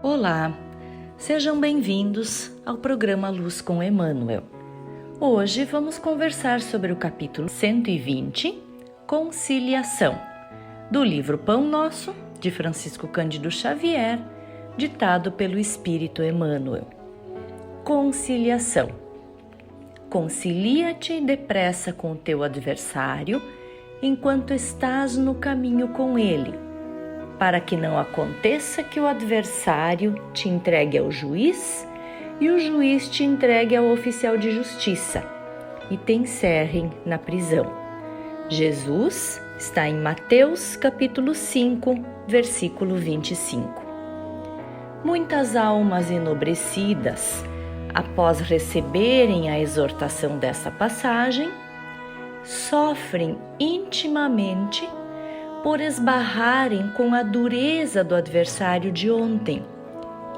Olá, sejam bem-vindos ao programa Luz com Emmanuel. Hoje vamos conversar sobre o capítulo 120, Conciliação, do livro Pão Nosso, de Francisco Cândido Xavier, ditado pelo Espírito Emmanuel. Conciliação. Concilia-te depressa com o teu adversário, enquanto estás no caminho com ele, para que não aconteça que o adversário te entregue ao juiz e o juiz te entregue ao oficial de justiça e te encerrem na prisão. Jesus está em Mateus capítulo 5, versículo 25. Muitas almas enobrecidas, após receberem a exortação dessa passagem, sofrem intimamente por esbarrarem com a dureza do adversário de ontem,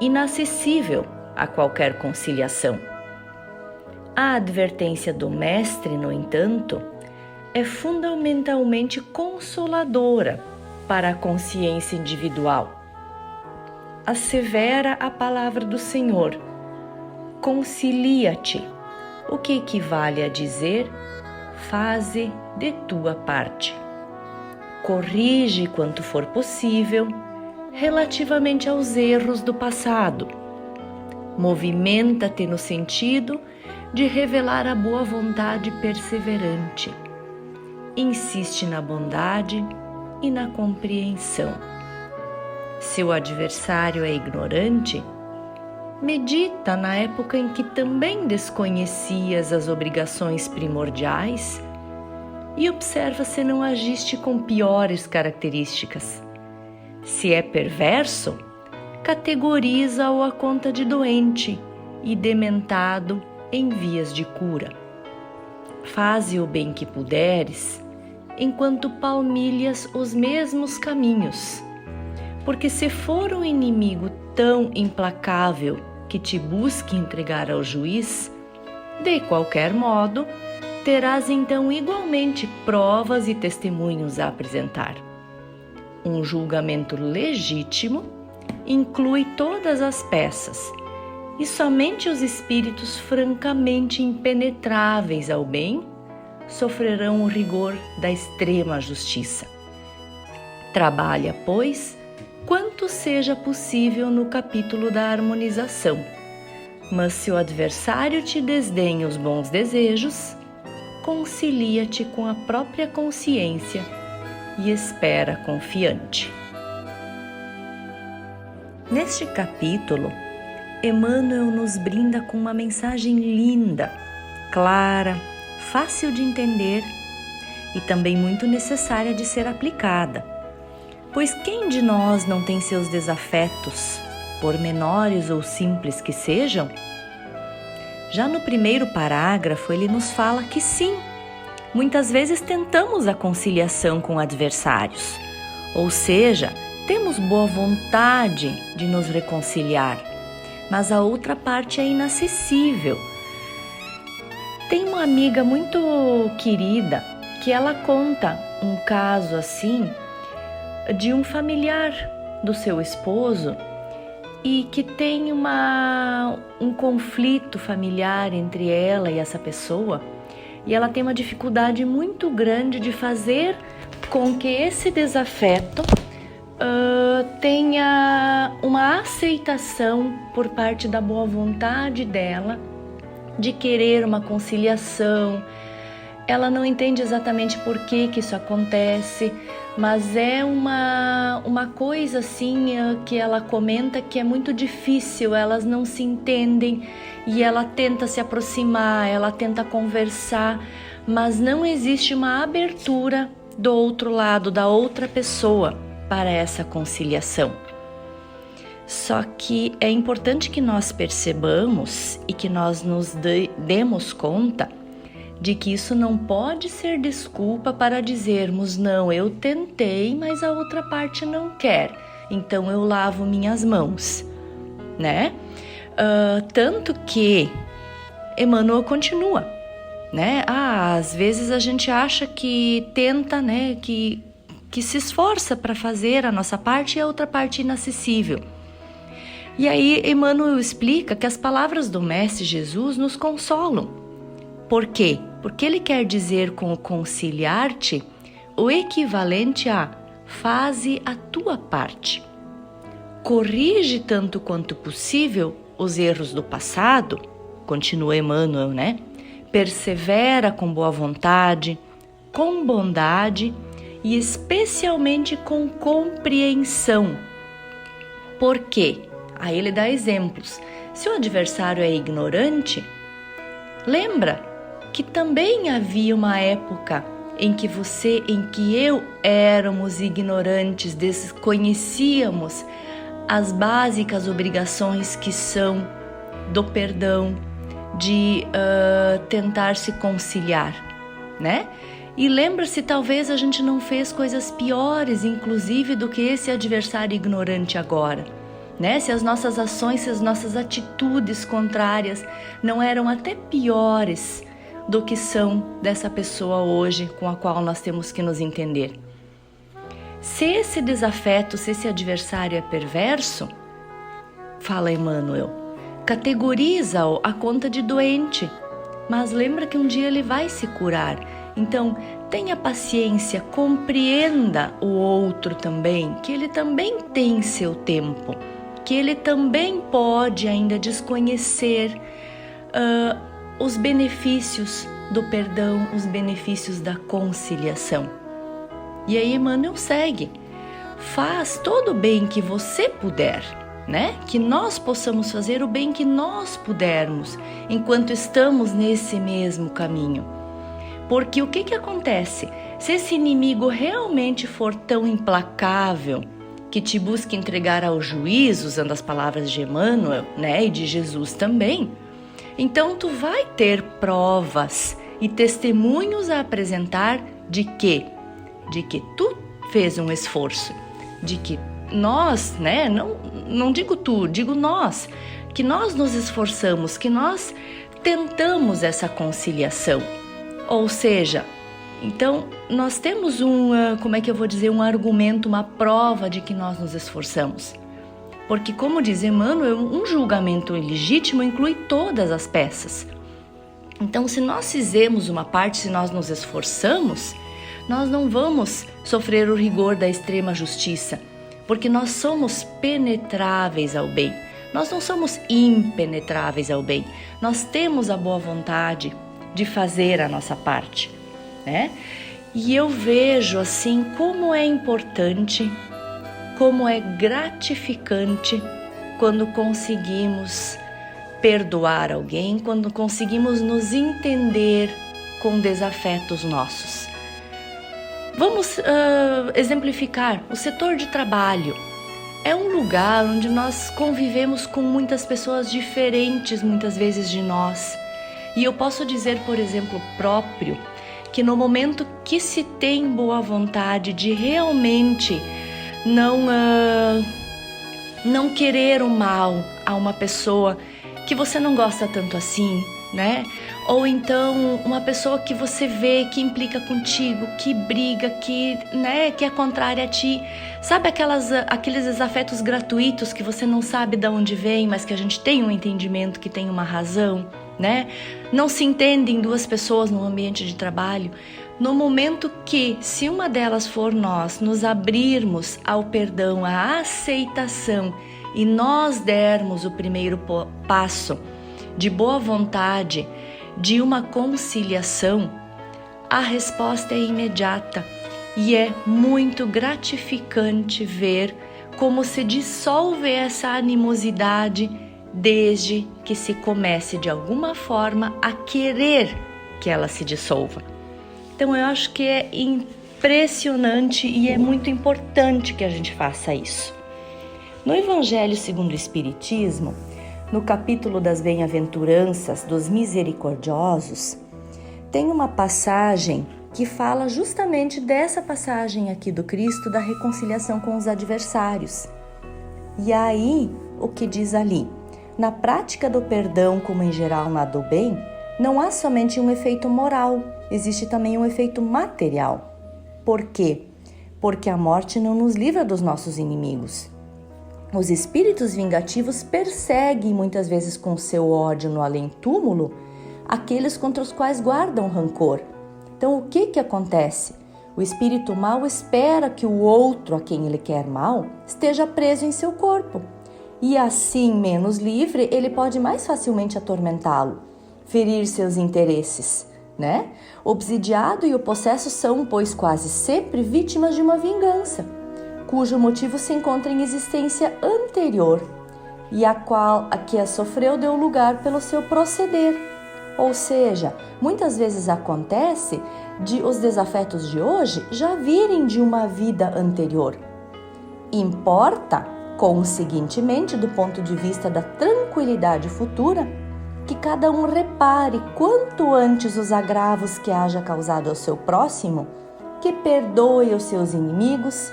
inacessível a qualquer conciliação. A advertência do Mestre, no entanto, é fundamentalmente consoladora para a consciência individual. Assevera a palavra do Senhor: concilia-te, o que equivale a dizer: faze de tua parte. Corrige quanto for possível relativamente aos erros do passado. Movimenta-te no sentido de revelar a boa vontade perseverante. Insiste na bondade e na compreensão. Se o adversário é ignorante, medita na época em que também desconhecias as obrigações primordiais e observa se não agiste com piores características. Se é perverso, categoriza-o à conta de doente e dementado em vias de cura. Faze o bem que puderes, enquanto palmilhas os mesmos caminhos, porque se for um inimigo tão implacável que te busque entregar ao juiz, de qualquer modo, terás então igualmente provas e testemunhos a apresentar. Um julgamento legítimo inclui todas as peças, e somente os espíritos francamente impenetráveis ao bem sofrerão o rigor da extrema justiça. Trabalha, pois, quanto seja possível no capítulo da harmonização, mas se o adversário te desdenha os bons desejos, concilia-te com a própria consciência e espera confiante. Neste capítulo, Emmanuel nos brinda com uma mensagem linda, clara, fácil de entender e também muito necessária de ser aplicada. Pois quem de nós não tem seus desafetos, por menores ou simples que sejam? Já no primeiro parágrafo, ele nos fala que sim, muitas vezes tentamos a conciliação com adversários, ou seja, temos boa vontade de nos reconciliar, mas a outra parte é inacessível. Tem uma amiga muito querida que ela conta um caso assim de um familiar do seu esposo e que tem um conflito familiar entre ela e essa pessoa, e ela tem uma dificuldade muito grande de fazer com que esse desafeto tenha uma aceitação por parte da boa vontade dela de querer uma conciliação. Ela não entende exatamente por que isso acontece, mas é uma coisa assim que ela comenta que é muito difícil, elas não se entendem e ela tenta se aproximar, ela tenta conversar, mas não existe uma abertura do outro lado, da outra pessoa, para essa conciliação. Só que é importante que nós percebamos e que nós nos demos conta de que isso não pode ser desculpa para dizermos: não, eu tentei, mas a outra parte não quer, então eu lavo minhas mãos, né? Tanto que Emmanuel continua: né? Às vezes a gente acha que tenta, né? Que se esforça para fazer a nossa parte e a outra parte inacessível. E aí Emmanuel explica que as palavras do Mestre Jesus nos consolam. Por quê? Porque ele quer dizer com o conciliar-te o equivalente a faze a tua parte. Corrige tanto quanto possível os erros do passado, continua Emmanuel, né? Persevera com boa vontade, com bondade e especialmente com compreensão. Por quê? Aí ele dá exemplos. Se o adversário é ignorante, lembra que também havia uma época em que eu éramos ignorantes, desconhecíamos as básicas obrigações que são do perdão, de tentar se conciliar, né? E lembra-se, talvez a gente não fez coisas piores, inclusive, do que esse adversário ignorante agora, né? Se as nossas ações, se as nossas atitudes contrárias não eram até piores do que são dessa pessoa hoje com a qual nós temos que nos entender. Se esse desafeto, se esse adversário é perverso, fala Emmanuel, categoriza-o à conta de doente, mas lembra que um dia ele vai se curar. Então, tenha paciência, compreenda o outro também, que ele também tem seu tempo, que ele também pode ainda desconhecer os benefícios do perdão, os benefícios da conciliação. E aí Emmanuel segue, faz todo o bem que você puder, né? Que nós possamos fazer o bem que nós pudermos, enquanto estamos nesse mesmo caminho. Porque o que acontece? Se esse inimigo realmente for tão implacável, que te busca entregar ao juízo, usando as palavras de Emmanuel, né? E de Jesus também, então tu vai ter provas e testemunhos a apresentar de que tu fez um esforço, de que nós, né, não digo tu, digo nós, que nós nos esforçamos, que nós tentamos essa conciliação. Ou seja, então nós temos um argumento, uma prova de que nós nos esforçamos. Porque, como diz Emmanuel, um julgamento ilegítimo inclui todas as peças. Então, se nós fizemos uma parte, se nós nos esforçamos, nós não vamos sofrer o rigor da extrema justiça, porque nós somos penetráveis ao bem. Nós não somos impenetráveis ao bem. Nós temos a boa vontade de fazer a nossa parte, né? E eu vejo assim como é importante, como é gratificante quando conseguimos perdoar alguém, quando conseguimos nos entender com desafetos nossos. Vamos exemplificar. O setor de trabalho é um lugar onde nós convivemos com muitas pessoas diferentes, muitas vezes de nós. E eu posso dizer, por exemplo, próprio, que no momento que se tem boa vontade de realmente não querer o mal a uma pessoa que você não gosta tanto assim, né? Ou então uma pessoa que você vê que implica contigo, que briga, que é contrária a ti. Sabe aqueles desafetos gratuitos que você não sabe de onde vem, mas que a gente tem um entendimento, que tem uma razão, né? Não se entendem duas pessoas no ambiente de trabalho. No momento que, se uma delas for nós, nos abrirmos ao perdão, à aceitação, e nós dermos o primeiro passo de boa vontade, de uma conciliação, a resposta é imediata e é muito gratificante ver como se dissolve essa animosidade desde que se comece de alguma forma a querer que ela se dissolva. Então eu acho que é impressionante e é muito importante que a gente faça isso. No Evangelho segundo o Espiritismo, no capítulo das Bem-aventuranças dos Misericordiosos, tem uma passagem que fala justamente dessa passagem aqui do Cristo, da reconciliação com os adversários. E aí, o que diz ali? Na prática do perdão, como em geral nada do bem, não há somente um efeito moral, existe também um efeito material. Por quê? Porque a morte não nos livra dos nossos inimigos. Os espíritos vingativos perseguem muitas vezes com seu ódio no além-túmulo aqueles contra os quais guardam rancor. Então, o que acontece? O espírito mau espera que o outro a quem ele quer mal esteja preso em seu corpo. E assim, menos livre, ele pode mais facilmente atormentá-lo, ferir seus interesses, né? O obsidiado e o possesso são, pois, quase sempre vítimas de uma vingança, cujo motivo se encontra em existência anterior e a que a sofreu deu lugar pelo seu proceder. Ou seja, muitas vezes acontece de os desafetos de hoje já virem de uma vida anterior. Importa, conseguintemente, do ponto de vista da tranquilidade futura, que cada um repare quanto antes os agravos que haja causado ao seu próximo, que perdoe os seus inimigos,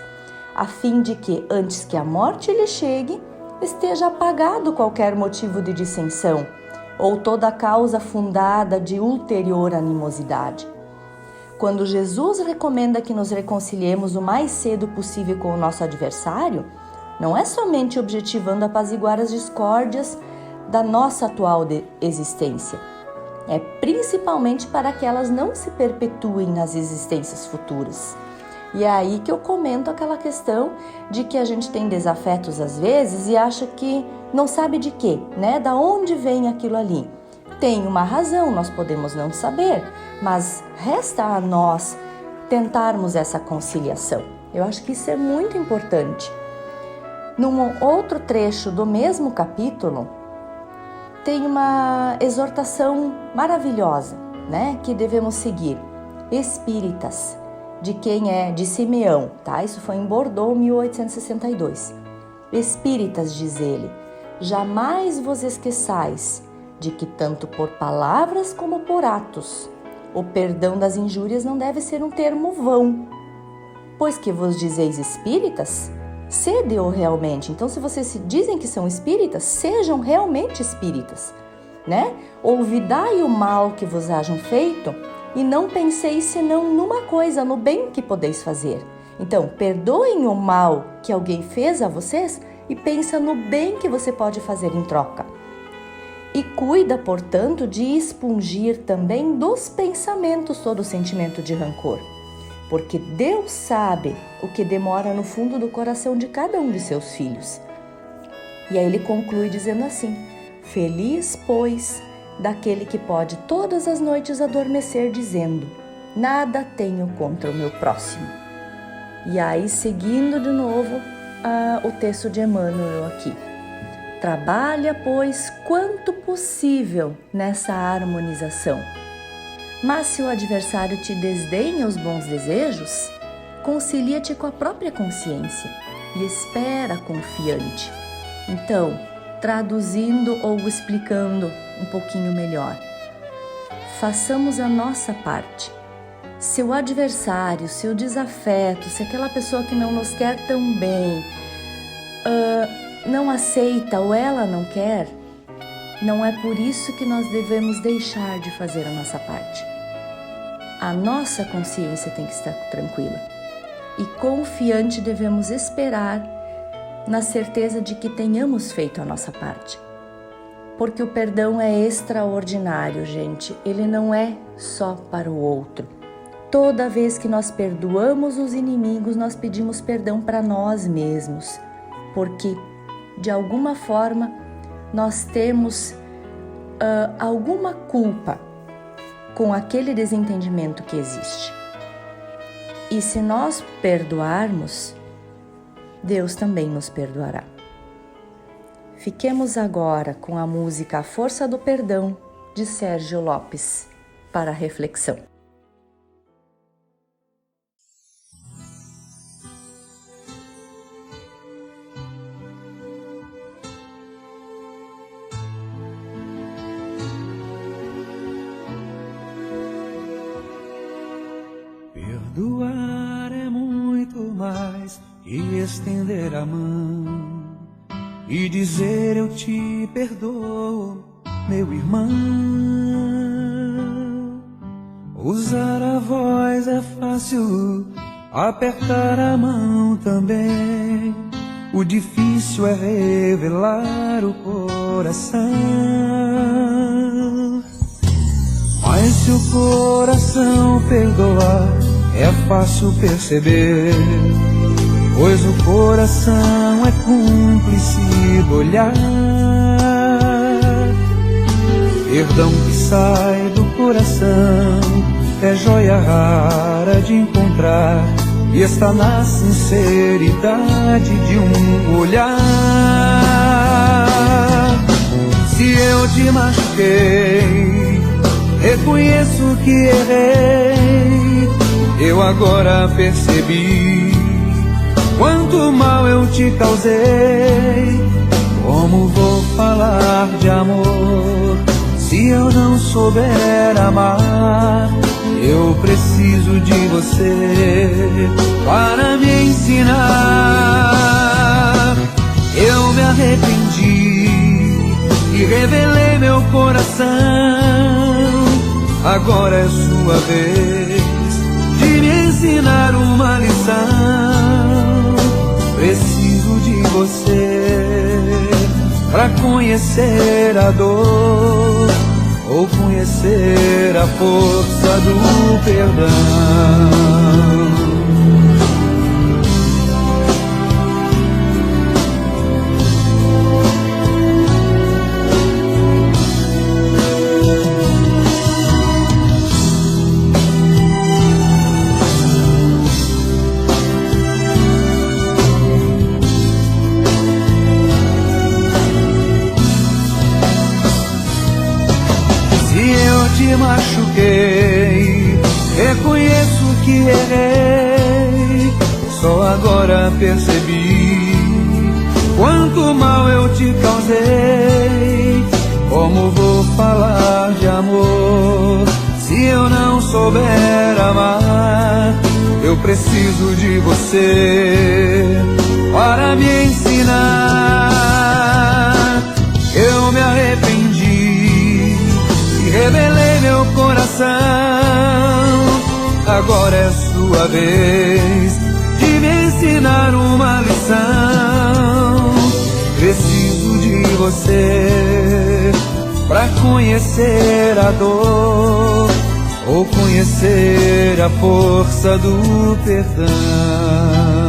a fim de que, antes que a morte lhe chegue, esteja apagado qualquer motivo de dissensão ou toda causa fundada de ulterior animosidade. Quando Jesus recomenda que nos reconciliemos o mais cedo possível com o nosso adversário, não é somente objetivando apaziguar as discórdias da nossa atual existência, é principalmente para que elas não se perpetuem nas existências futuras. E é aí que eu comento aquela questão de que a gente tem desafetos às vezes e acha que não sabe de quê, né? Da onde vem aquilo ali? Tem uma razão, nós podemos não saber, mas resta a nós tentarmos essa conciliação. Eu acho que isso é muito importante. Num outro trecho do mesmo capítulo, tem uma exortação maravilhosa, né? Que devemos seguir. Espíritas, de quem é? De Simeão, tá? Isso foi em Bordeaux, 1862. Espíritas, diz ele, jamais vos esqueçais de que tanto por palavras como por atos, o perdão das injúrias não deve ser um termo vão. Pois que vos dizeis espíritas, sede-o realmente. Então, se vocês se dizem que são espíritas, sejam realmente espíritas, né? Olvidai o mal que vos hajam feito e não penseis senão numa coisa, no bem que podeis fazer. Então, perdoem o mal que alguém fez a vocês e pensa no bem que você pode fazer em troca. E cuida, portanto, de expungir também dos pensamentos todo o sentimento de rancor, porque Deus sabe o que demora no fundo do coração de cada um de seus filhos. E aí ele conclui dizendo assim: feliz, pois, daquele que pode todas as noites adormecer dizendo: nada tenho contra o meu próximo. E aí, seguindo de novo o texto de Emmanuel aqui. Trabalha, pois, quanto possível nessa harmonização. Mas se o adversário te desdenha os bons desejos, concilia-te com a própria consciência e espera confiante. Então, traduzindo ou explicando um pouquinho melhor, façamos a nossa parte. Se o adversário, se o desafeto, se aquela pessoa que não nos quer tão bem não aceita ou ela não quer, não é por isso que nós devemos deixar de fazer a nossa parte. A nossa consciência tem que estar tranquila e confiante devemos esperar na certeza de que tenhamos feito a nossa parte. Porque o perdão é extraordinário, gente. Ele não é só para o outro. Toda vez que nós perdoamos os inimigos, nós pedimos perdão para nós mesmos. Porque, de alguma forma, nós temos alguma culpa com aquele desentendimento que existe. E se nós perdoarmos, Deus também nos perdoará. Fiquemos agora com a música A Força do Perdão, de Sérgio Lopes, para a reflexão. Perdoar é muito mais que estender a mão e dizer eu te perdoo, meu irmão. voz é fácil, apertar a mão também. O difícil é revelar o coração. Mas se o coração perdoar, é fácil perceber, pois o coração é cúmplice do olhar. Perdão que sai do coração é joia rara de encontrar, e está na sinceridade de um olhar. Se eu te machuquei, reconheço que errei. Eu agora percebi quanto mal eu te causei. Como vou falar de amor se eu não souber amar? Eu preciso de você para me ensinar. Eu me arrependi e revelei meu coração. Agora é sua vez de me ensinar uma lição. Preciso de você para conhecer a dor, ou conhecer a força do perdão. Te machuquei, reconheço que errei. Só agora percebi quanto mal eu te causei. Como vou falar de amor se eu não souber amar? Eu preciso de você para me ensinar. Eu me arrependi, revelei meu coração. Agora é sua vez de me ensinar uma lição. Preciso de você para conhecer a dor, ou conhecer a força do perdão.